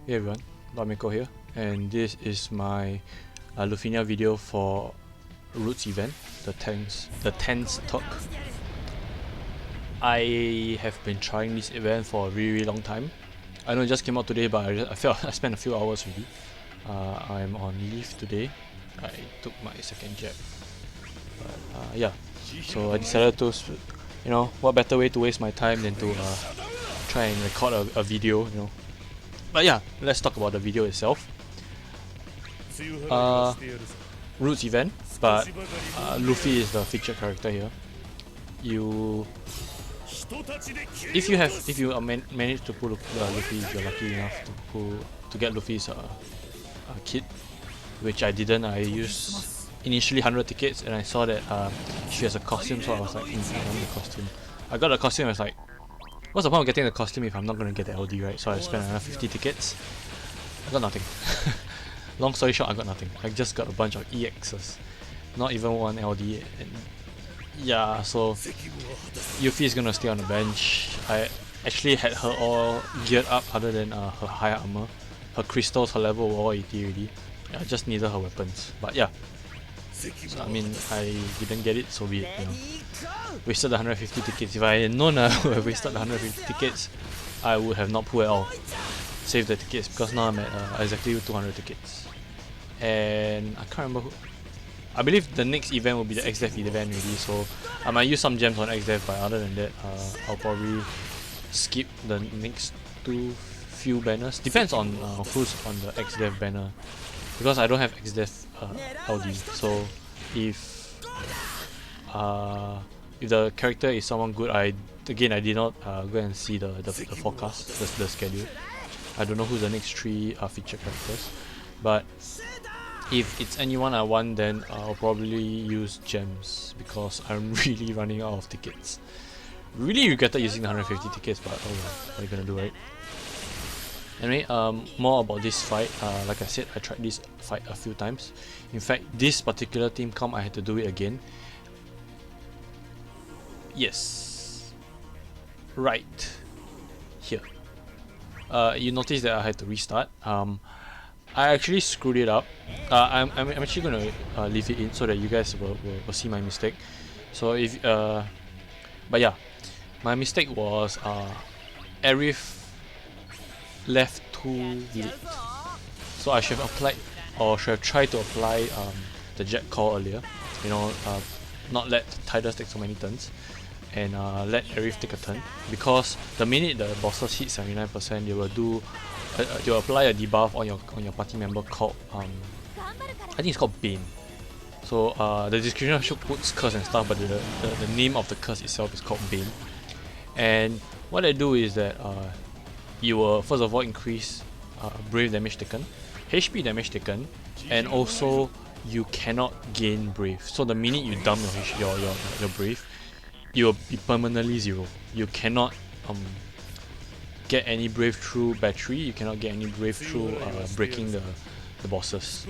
Hey everyone, Domiko here, and this is my Lufenia video for Roots event, the 10th Turk. I have been trying this event for a really long time. I know it just came out today, but I felt I spent a few hours already. I'm on leave today. I took my second jab, but yeah. So I decided to, what better way to waste my time than to try and record a video, But yeah, let's talk about the video itself. Roots event, but Luffy is the featured character here. If you manage to pull Luffy, if you're lucky enough to get Luffy's kit, which I didn't. I used initially 100 tickets, and I saw that she has a costume, so I was like, I want the costume. I got the costume. I was like, what's the point of getting the costume if I'm not going to get the LD, right? So I spent another 50 tickets. I got nothing. Long story short, I got nothing. I just got a bunch of EXs. Not even one LD. And yeah, so Yuffie is going to stay on the bench. I actually had her all geared up other than her high armor. Her crystals, her level were all 80 already. I just needed her weapons. But yeah. So I mean, I didn't get it, so be it, Wasted the 150 tickets. If I had known I would have wasted the 150 tickets, I would have not pulled at all. Saved the tickets, because now I'm at exactly 200 tickets. And I can't remember who. I believe the next event will be the XDev event already, so I might use some gems on XDev, but other than that, I'll probably skip the next few banners. Depends on who's on the XDev banner, because I don't have XDev LD. So if the character is someone good, I did not go and see the forecast, the schedule. I don't know who the next 3 featured characters, but if it's anyone I want, then I'll probably use gems, because I'm really running out of tickets. Really regretted using the 150 tickets, but oh well, what are you gonna do, right? Anyway, more about this fight. Like I said, I tried this fight a few times. In fact, this particular team comp, I had to do it again. Yes, right here. You notice that I had to restart. I actually screwed it up. I'm actually gonna leave it in so that you guys will see my mistake. So if but yeah, my mistake was Arif left too late. So I should have applied, or should have tried to apply the jet call earlier. Not let Tidus take so many turns, and let Arif take a turn, because the minute the bosses hit 79%, they will do they'll apply a debuff on your party member called I think it's called Bane. So the description should put curse and stuff, but the name of the curse itself is called Bane. And what I do is that you will first of all increase brave damage taken, HP damage taken, and also you cannot gain brave. So the minute you dump your brave, you will be permanently 0. You cannot get any brave through battery. You cannot get any brave through breaking the bosses.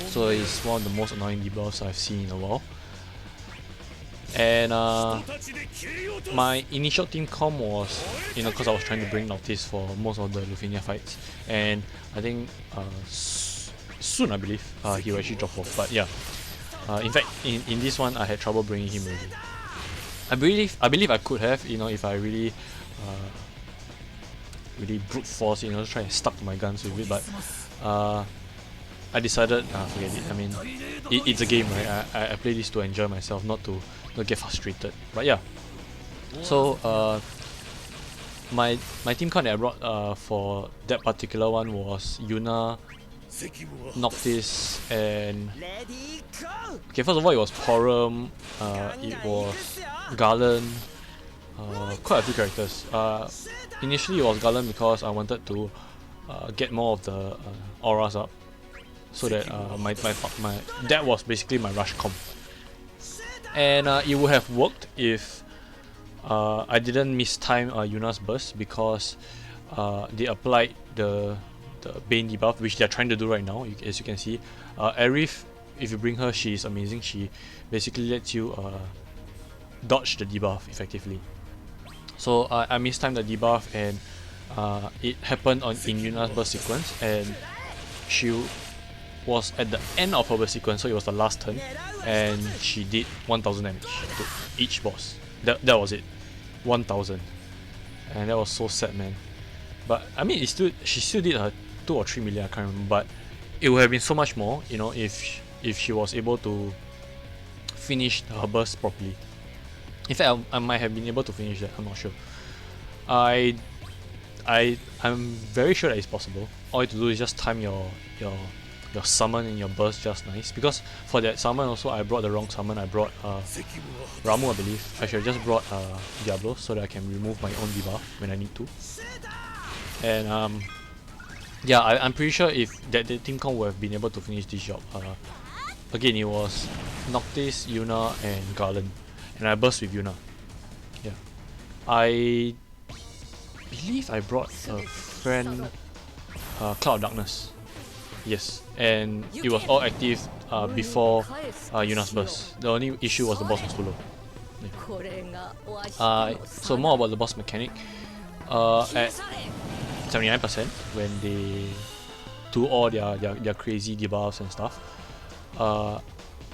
So it's one of the most annoying debuffs I've seen in a while. And my initial team comp was, because I was trying to bring Nautis for most of the Lufenia fights, and I think soon, I believe, he will actually drop off. But yeah, in fact, in this one, I had trouble bringing him already. I believe I could have, if I really brute force, try and stuck to my guns with it, but I decided, forget it. I mean, it's a game, right? I play this to enjoy myself, not to get frustrated. But yeah, so my team card that I brought for that particular one was Yuna, Noctis, and okay, first of all, it was Porum, it was Garland, quite a few characters. Initially it was Garland because I wanted to get more of the auras up, so that that was basically my rush comp. And it would have worked if I didn't mistime Yuna's burst, because they applied the Bane debuff, which they're trying to do right now. As you can see, Arif, if you bring her, she is amazing. She basically lets you dodge the debuff effectively. So I mistimed the debuff, and it happened in Yuna's burst sequence, and she was at the end of her burst sequence, so it was the last turn, and she did 1000 damage to each boss. That was it, 1000, and that was so sad, man. But I mean, she still did her 2 or 3 million, I can't remember, but it would have been so much more, you know, if she was able to finish her burst properly. In fact, I might have been able to finish that. I'm not sure. I'm very sure that it's possible. All you have to do is just time your summon and your burst just nice. Because for that summon also, I brought the wrong summon. I brought Ramu, I believe. I should have just brought Diablo so that I can remove my own debuff when I need to. And yeah, I'm pretty sure if the team comp would have been able to finish this job. Again, it was Noctis, Yuna, and Garland, and I burst with Yuna. Yeah, I believe I brought a friend, Cloud Darkness. Yes, and it was all active before Yuna's burst. The only issue was the boss was too low. Yeah. So more about the boss mechanic. At 79% when they do all their crazy debuffs and stuff,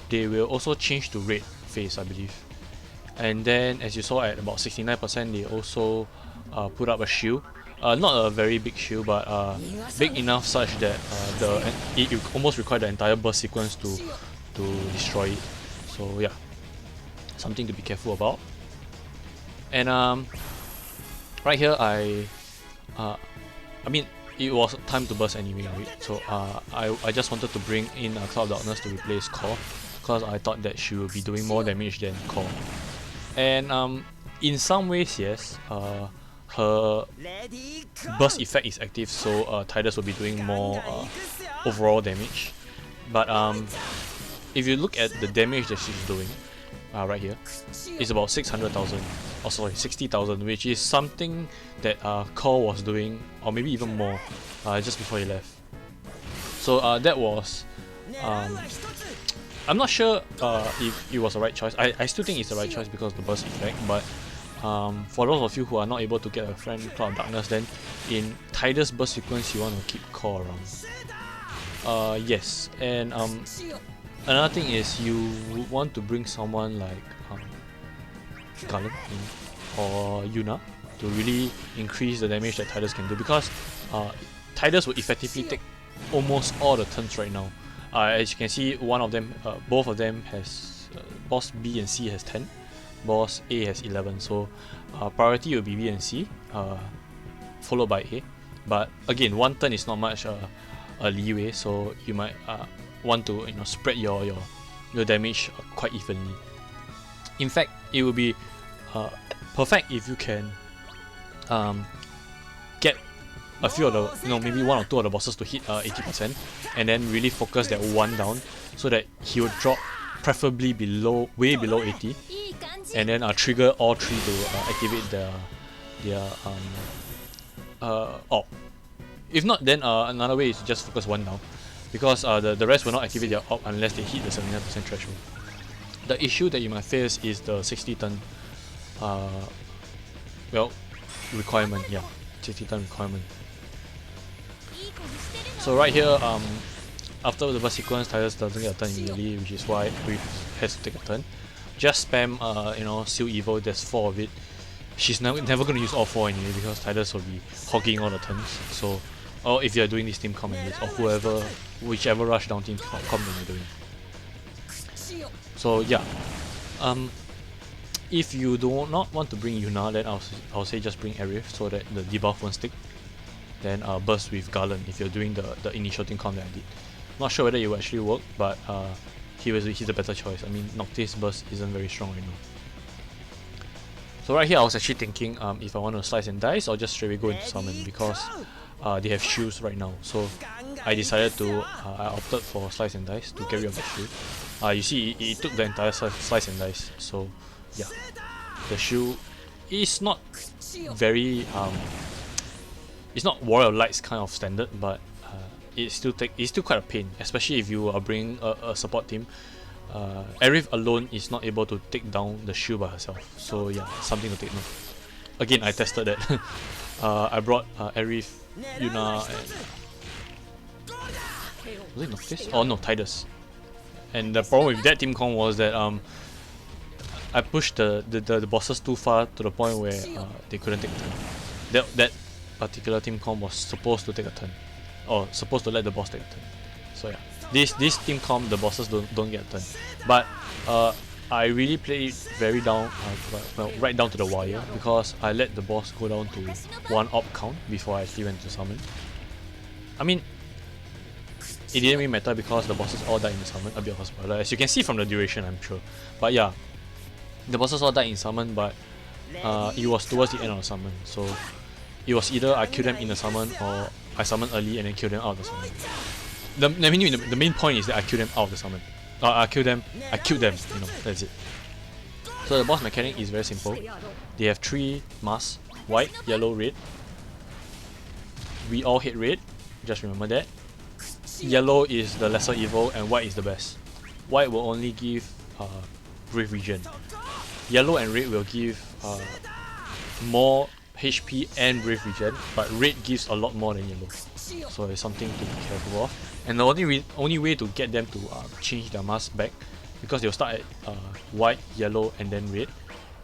they will also change to red phase, I believe. And then, as you saw, at about 69%, they also put up a shield. Not a very big shield, but big enough such that it almost required the entire burst sequence to destroy it. So yeah, something to be careful about. And right here, I mean, it was time to burst anyway, right? So I just wanted to bring in a Cloud Darkness to replace Core, because I thought that she would be doing more damage than Core. And in some ways, yes, her burst effect is active, so Tidus will be doing more overall damage. But if you look at the damage that she's doing, right here, it's about 600,000, or sorry, 60,000, which is something that Core was doing, or maybe even more, just before he left. So that was, I'm not sure if it was the right choice. I still think it's the right choice because of the burst effect, but for those of you who are not able to get a friend Cloud Darkness, then in Tidus burst sequence you want to keep Core around. Yes, and another thing is you want to bring someone like Garland or Yuna to really increase the damage that Tidus can do, because Tidus will effectively take almost all the turns right now. As you can see, one of them, both of them has boss B and C has 10, boss A has 11. So priority will be B and C, followed by A. But again, one turn is not much a leeway, so you might want to spread your damage quite evenly. In fact, it will be perfect if you can get a few of the, maybe one or two of the bosses to hit 80%, and then really focus that one down so that he will drop preferably way below 80, and then trigger all three to activate their orb. If not, then another way is to just focus one down, because the rest will not activate their orb unless they hit the 79% threshold. The issue that you might face is the 60 turn requirement. Yeah, 60 turn requirement. So right here, after the burst sequence, Tidus doesn't get a turn immediately, which is why Riff has to take a turn. Just spam, Seal Evil. There's 4 of it. She's never going to use all 4 anyway, because Tidus will be hogging all the turns. So, or if you're doing this team comp or whichever rush down team comp that you're doing. So yeah, if you do not want to bring Yuna, then I'll say just bring Arif so that the debuff won't stick. Then burst with Garland if you're doing the initial team comp that I did. Not sure whether it will actually work, but he's a better choice. I mean, Noctis burst isn't very strong right now. So right here I was actually thinking if I want to slice and dice or just straight away go into summon, because they have shields right now. So I decided to, I opted for slice and dice to get rid of the shield. You see, it took the entire slice and dice. So yeah, the shield is not very it's not Warrior of Light's kind of standard, but it's still quite a pain, especially if you are bringing a support team. Arif alone is not able to take down the shield by herself. So yeah, something to take note. again, I tested that. I brought Arif, Yuna, and was it Noctis? Oh no, Tidus. And the problem with that team comp was that I pushed the bosses too far to the point where they couldn't take a turn. That particular team comp was supposed to take a turn, or supposed to let the boss take a turn. So yeah, this team comp, the bosses don't get a turn. But I really played it very down, well, right down to the wire, because I let the boss go down to 1 op count before I actually went to summon. I mean, it didn't really matter because the bosses all died in the summon, a bit of a spoiler, as you can see from the duration, I'm sure. But yeah, the bosses all died in summon, but it was towards the end of the summon, so it was either I kill them in the summon or I summon early and then kill them out of the summon. The main point is that I kill them out of the summon. I killed them, you know, that's it. So the boss mechanic is very simple. They have 3 masks, white, yellow, red. We all hate red, just remember that. Yellow is the lesser evil and white is the best. White will only give brief regen. Yellow and red will give more HP and brief regen, but red gives a lot more than yellow. So it's something to be careful of. And the only way to get them to change their mask back, because they'll start at white, yellow, and then red.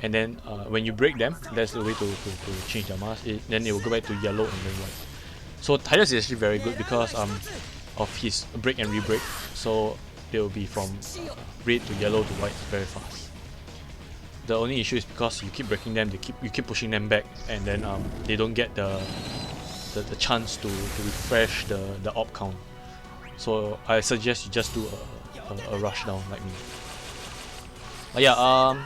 And then when you break them, that's the way to change their mask. Then it will go back to yellow and then white. So Tidus is actually very good because of his break and re-break. So they will be from red to yellow to white very fast. The only issue is because you keep breaking them, you keep pushing them back, and then they don't get the chance to refresh the op count. So I suggest you just do a rush down like me. But yeah,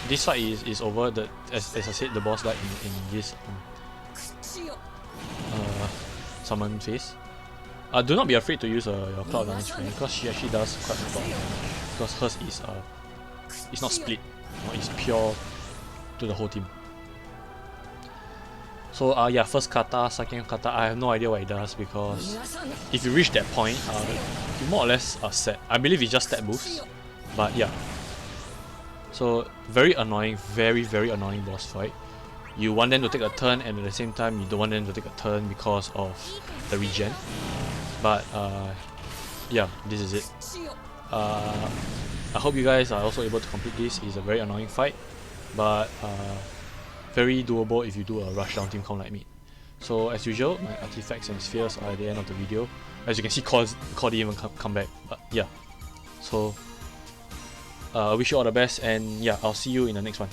this fight is over. As I said, the boss died in this summon phase. Do not be afraid to use your cloud damage friend, because she actually does quite a lot of damage. Because hers is it's not split, it's pure to the whole team. So yeah, first kata, second kata, I have no idea what it does, because if you reach that point, you more or less are set. I believe it's just stat boosts, but yeah. So very annoying, very annoying boss fight. You want them to take a turn, and at the same time you don't want them to take a turn because of the regen. But yeah, this is it. I hope you guys are also able to complete this. It's a very annoying fight, but very doable if you do a rush down team comp like me. So as usual, my artifacts and spheres are at the end of the video. As you can see, Core didn't even come back, but yeah. So I wish you all the best, and yeah, I'll see you in the next one.